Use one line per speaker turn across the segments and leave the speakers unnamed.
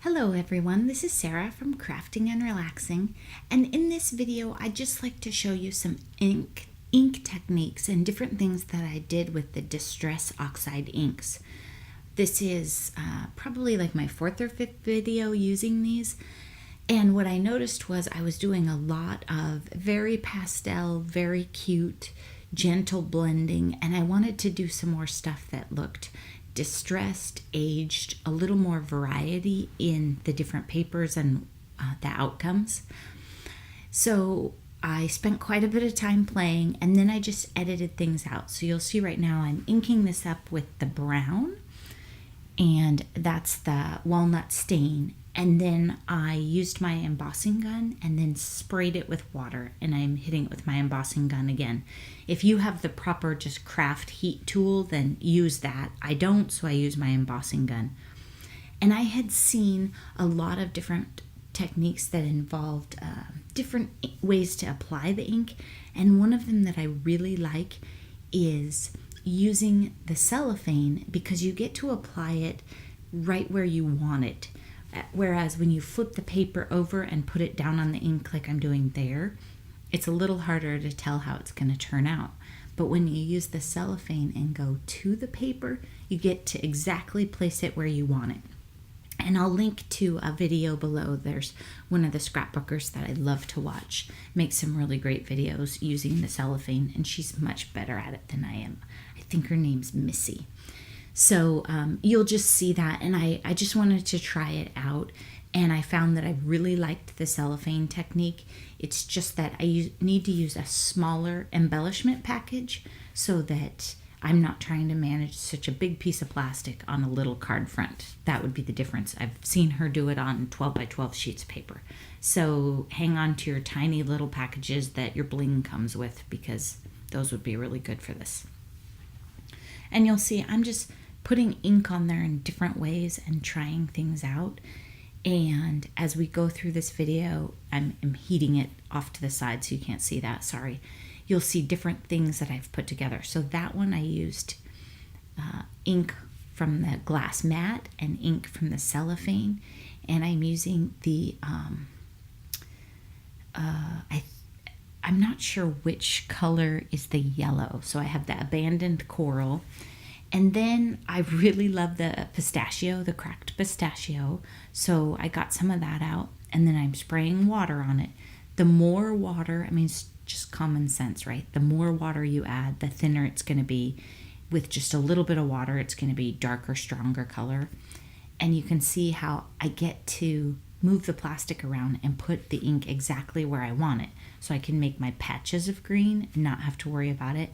Hello everyone, this is Sarah from Crafting and Relaxing, and in this video I'd just like to show you some ink techniques and different things that I did with the Distress Oxide inks. This is probably like my fourth or fifth video using these, and what I noticed was I was doing a lot of very pastel, very cute, gentle blending, and I wanted to do some more stuff that looked distressed, aged, a little more variety in the different papers and the outcomes. So I spent quite a bit of time playing, and then I just edited things out. So you'll see right now I'm inking this up with the brown, and that's the walnut stain. And then I used my embossing gun and then sprayed it with water, and I'm hitting it with my embossing gun again. If you have the proper just craft heat tool, then use that. I don't, so I use my embossing gun. And I had seen a lot of different techniques that involved different ways to apply the ink, and one of them that I really like is using the cellophane, because you get to apply it right where you want it. Whereas when you flip the paper over and put it down on the ink like I'm doing there, it's a little harder to tell how it's going to turn out. But when you use the cellophane and go to the paper, you get to exactly place it where you want it. And I'll link to a video below. There's one of the scrapbookers that I love to watch, makes some really great videos using the cellophane, and she's much better at it than I am. I think her name's Missy. So you'll just see that, and I just wanted to try it out, and I found that I really liked the cellophane technique. It's just that I need to use a smaller embellishment package so that I'm not trying to manage such a big piece of plastic on a little card front. That would be the difference. I've seen her do it on 12 by 12 sheets of paper. So hang on to your tiny little packages that your bling comes with, because those would be really good for this. And you'll see I'm just putting ink on there in different ways and trying things out. And as we go through this video, I'm heating it off to the side so you can't see that, sorry. You'll see different things that I've put together. So that one I used ink from the glass mat and ink from the cellophane. And I'm using the, I'm not sure which color is the yellow. So I have the abandoned coral. And then I really love the pistachio, the cracked pistachio. So I got some of that out, and then I'm spraying water on it. The more water, I mean, it's just common sense, right? The more water you add, the thinner it's going to be. With just a little bit of water, it's going to be darker, stronger color. And you can see how I get to move the plastic around and put the ink exactly where I want it. So I can make my patches of green and not have to worry about it.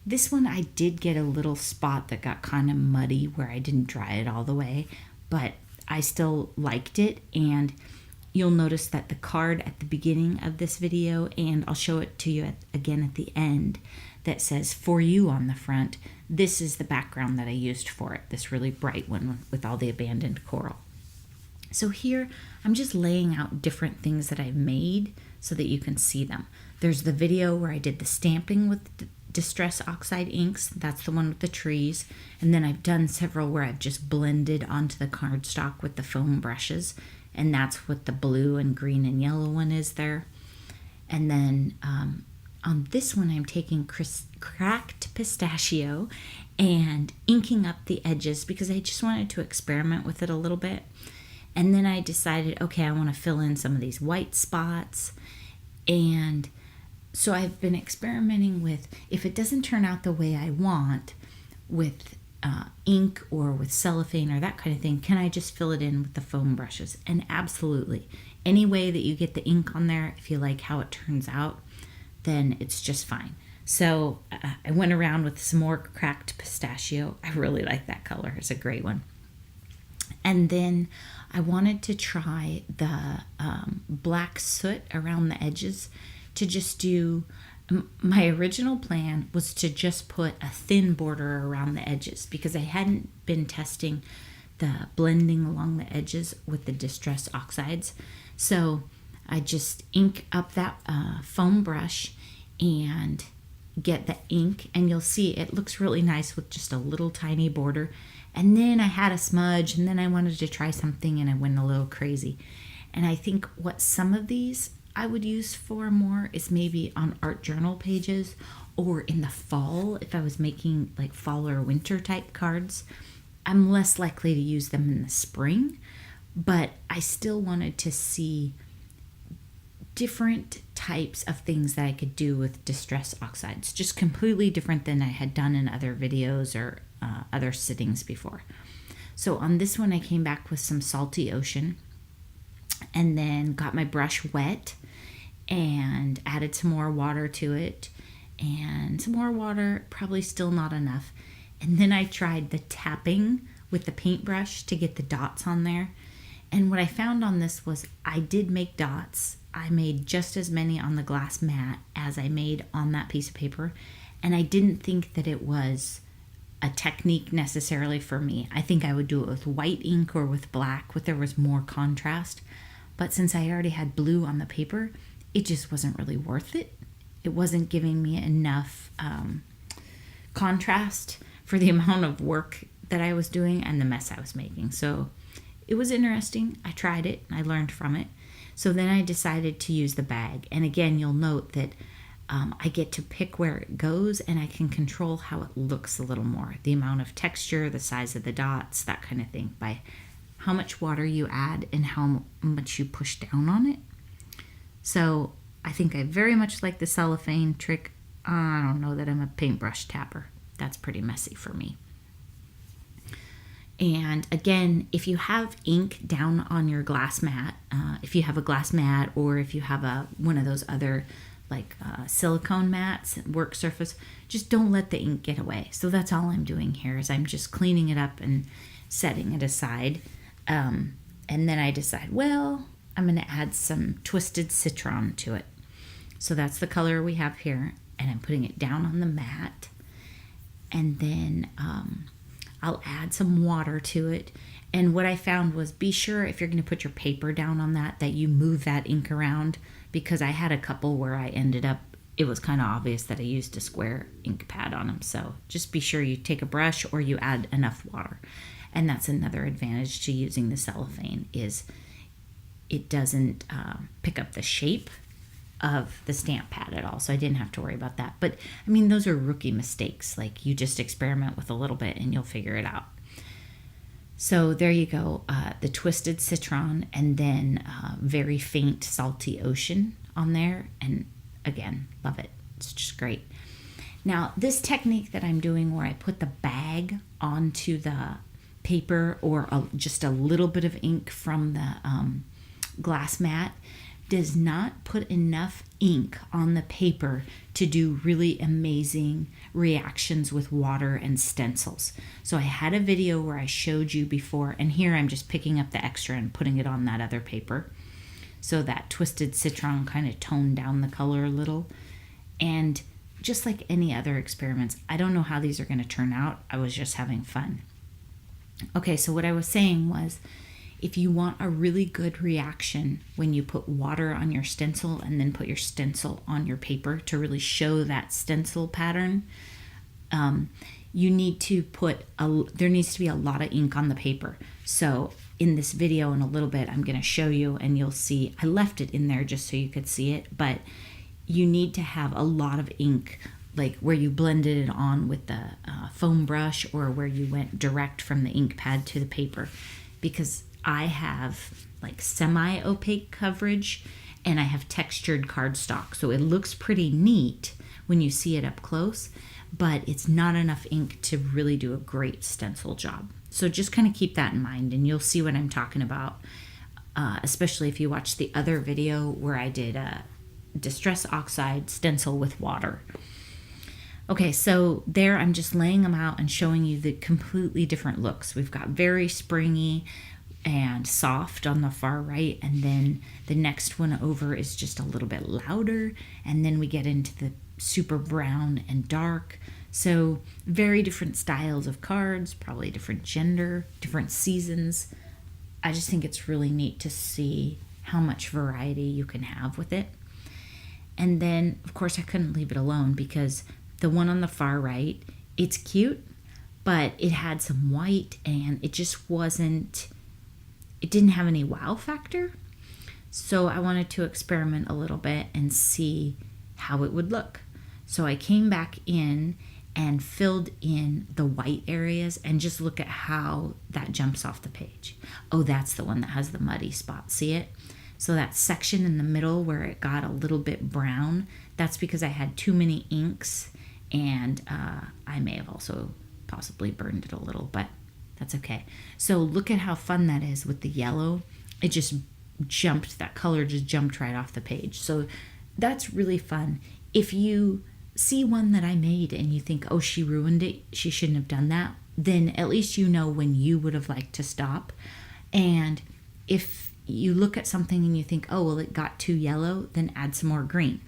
This one I did get a little spot that got kind of muddy where I didn't dry it all the way, but I still liked it. And you'll notice that the card at the beginning of this video, and I'll show it to you again at the end, that says "For You" on the front. This is the background that I used for it, this really bright one with all the abandoned coral. So here I'm just laying out different things that I've made so that you can see them. There's the video where I did the stamping with Distress Oxide inks. That's the one with the trees. And then I've done several where I've just blended onto the cardstock with the foam brushes. And that's what the blue and green and yellow one is there. And then on this one, I'm taking cracked pistachio and inking up the edges because I just wanted to experiment with it a little bit. And then I decided, okay, I want to fill in some of these white spots. And so I've been experimenting with, if it doesn't turn out the way I want with ink or with cellophane or that kind of thing, can I just fill it in with the foam brushes? And absolutely. Any way that you get the ink on there, if you like how it turns out, then it's just fine. So I went around with some more cracked pistachio. I really like that color. It's a great one. And then I wanted to try the black soot around the edges to just do, my original plan was to just put a thin border around the edges because I hadn't been testing the blending along the edges with the Distress Oxides. So I just ink up that foam brush and get the ink, and you'll see it looks really nice with just a little tiny border. And then I had a smudge, and then I wanted to try something, and I went a little crazy. And I think what some of these I would use for more is maybe on art journal pages, or in the fall if I was making like fall or winter type cards. I'm less likely to use them in the spring, but I still wanted to see different types of things that I could do with distress oxides, just completely different than I had done in other videos or other sittings before. So on this one, I came back with some salty ocean, and then got my brush wet and added some more water to it, and some more water, probably still not enough. And then I tried the tapping with the paintbrush to get the dots on there. And what I found on this was I did make dots. I made just as many on the glass mat as I made on that piece of paper. And I didn't think that it was a technique necessarily for me. I think I would do it with white ink or with black, where there was more contrast. But since I already had blue on the paper, it just wasn't really worth it. It wasn't giving me enough contrast for the amount of work that I was doing and the mess I was making. So it was interesting. I tried it and I learned from it. So then I decided to use the bag. And again, you'll note that I get to pick where it goes, and I can control how it looks a little more. The amount of texture, the size of the dots, that kind of thing, by how much water you add and how much you push down on it. So I think I very much like the cellophane trick. I don't know that I'm a paintbrush tapper. That's pretty messy for me. And again, if you have ink down on your glass mat, if you have a glass mat, or if you have one of those other like silicone mats, work surface, just don't let the ink get away. So that's all I'm doing here, is I'm just cleaning it up and setting it aside. And then I decide, well, I'm going to add some twisted citron to it. So that's the color we have here, and I'm putting it down on the mat. And then I'll add some water to it. And what I found was, be sure if you're going to put your paper down on that you move that ink around, because I had a couple where I ended up, it was kind of obvious that I used a square ink pad on them. So just be sure you take a brush or you add enough water. And that's another advantage to using the cellophane, is it doesn't pick up the shape of the stamp pad at all. So I didn't have to worry about that. But I mean, those are rookie mistakes. Like, you just experiment with a little bit and you'll figure it out. So there you go, the twisted citron, and then very faint salty ocean on there. And again, love it. It's just great. Now, this technique that I'm doing, where I put the bag onto the paper, or just a little bit of ink from the glass mat, does not put enough ink on the paper to do really amazing reactions with water and stencils. So I had a video where I showed you before, and here I'm just picking up the extra and putting it on that other paper. So that twisted citron kind of toned down the color a little. And just like any other experiments, I don't know how these are going to turn out. I was just having fun. Okay, so what I was saying was, if you want a really good reaction when you put water on your stencil and then put your stencil on your paper to really show that stencil pattern, you need to there needs to be a lot of ink on the paper. So in this video in a little bit, I'm going to show you, and you'll see, I left it in there just so you could see it, but you need to have a lot of ink, like where you blended it on with the foam brush, or where you went direct from the ink pad to the paper, because I have like semi-opaque coverage and I have textured cardstock. So it looks pretty neat when you see it up close, but it's not enough ink to really do a great stencil job. So just kind of keep that in mind, and you'll see what I'm talking about, especially if you watch the other video where I did a distress oxide stencil with water. Okay, so there I'm just laying them out and showing you the completely different looks. We've got very springy and soft on the far right, and then the next one over is just a little bit louder, and then we get into the super brown and dark. So very different styles of cards, probably different gender, different seasons. I just think it's really neat to see how much variety you can have with it. And then, of course, I couldn't leave it alone, because the one on the far right, it's cute, but it had some white and it just wasn't, it didn't have any wow factor. So I wanted to experiment a little bit and see how it would look. So I came back in and filled in the white areas and just look at how that jumps off the page. Oh, that's the one that has the muddy spot. See it? So that section in the middle where it got a little bit brown, that's because I had too many inks, and I may have also possibly burned it a little, but that's okay. So look at how fun that is with the yellow. It just jumped, that color just jumped right off the page. So that's really fun. If you see one that I made and you think, oh, she ruined it, she shouldn't have done that, then at least you know when you would have liked to stop. And if you look at something and you think, oh, well, it got too yellow, then add some more green.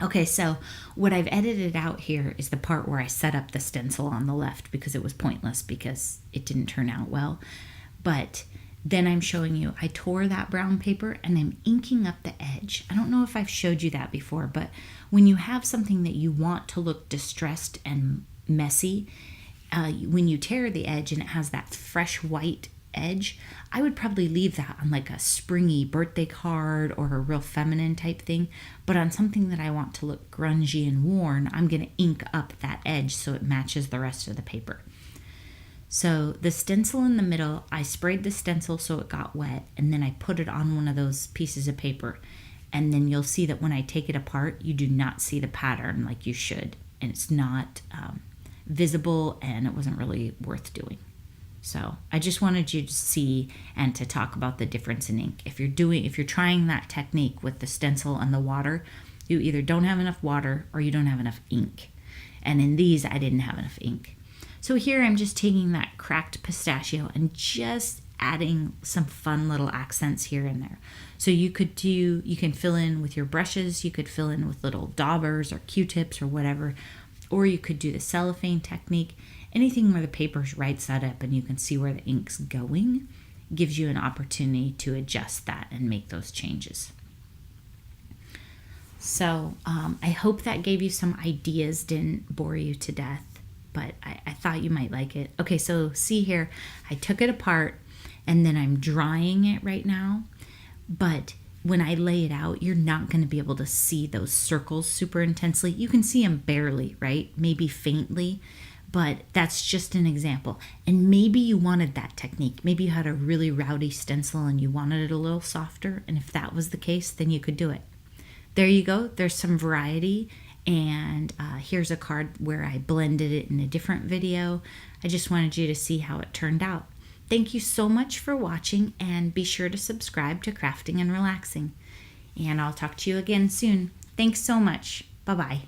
Okay, so what I've edited out here is the part where I set up the stencil on the left because it was pointless because it didn't turn out well. But then I'm showing you, I tore that brown paper and I'm inking up the edge. I don't know if I've showed you that before, but when you have something that you want to look distressed and messy, when you tear the edge and it has that fresh white edge, I would probably leave that on like a springy birthday card or a real feminine type thing. But on something that I want to look grungy and worn, I'm going to ink up that edge so it matches the rest of the paper. So the stencil in the middle, I sprayed the stencil so it got wet, and then I put it on one of those pieces of paper. And then you'll see that when I take it apart, you do not see the pattern like you should. And it's not visible, and it wasn't really worth doing. So I just wanted you to see and to talk about the difference in ink. If you're trying that technique with the stencil and the water, you either don't have enough water or you don't have enough ink. And in these, I didn't have enough ink. So here I'm just taking that cracked pistachio and just adding some fun little accents here and there. So you can fill in with your brushes, you could fill in with little daubers or Q-tips or whatever, or you could do the cellophane technique. Anything where the paper's right side up and you can see where the ink's going gives you an opportunity to adjust that and make those changes. So I hope that gave you some ideas, didn't bore you to death, but I thought you might like it. Okay, so see here, I took it apart and then I'm drying it right now, but when I lay it out, you're not going to be able to see those circles super intensely. You can see them barely, right? Maybe faintly, but that's just an example. And maybe you wanted that technique. Maybe you had a really rowdy stencil and you wanted it a little softer, and if that was the case, then you could do it. There you go. There's some variety. And here's a card where I blended it in a different video. I just wanted you to see how it turned out. Thank you so much for watching, and be sure to subscribe to Crafting and Relaxing. And I'll talk to you again soon. Thanks so much. Bye-bye.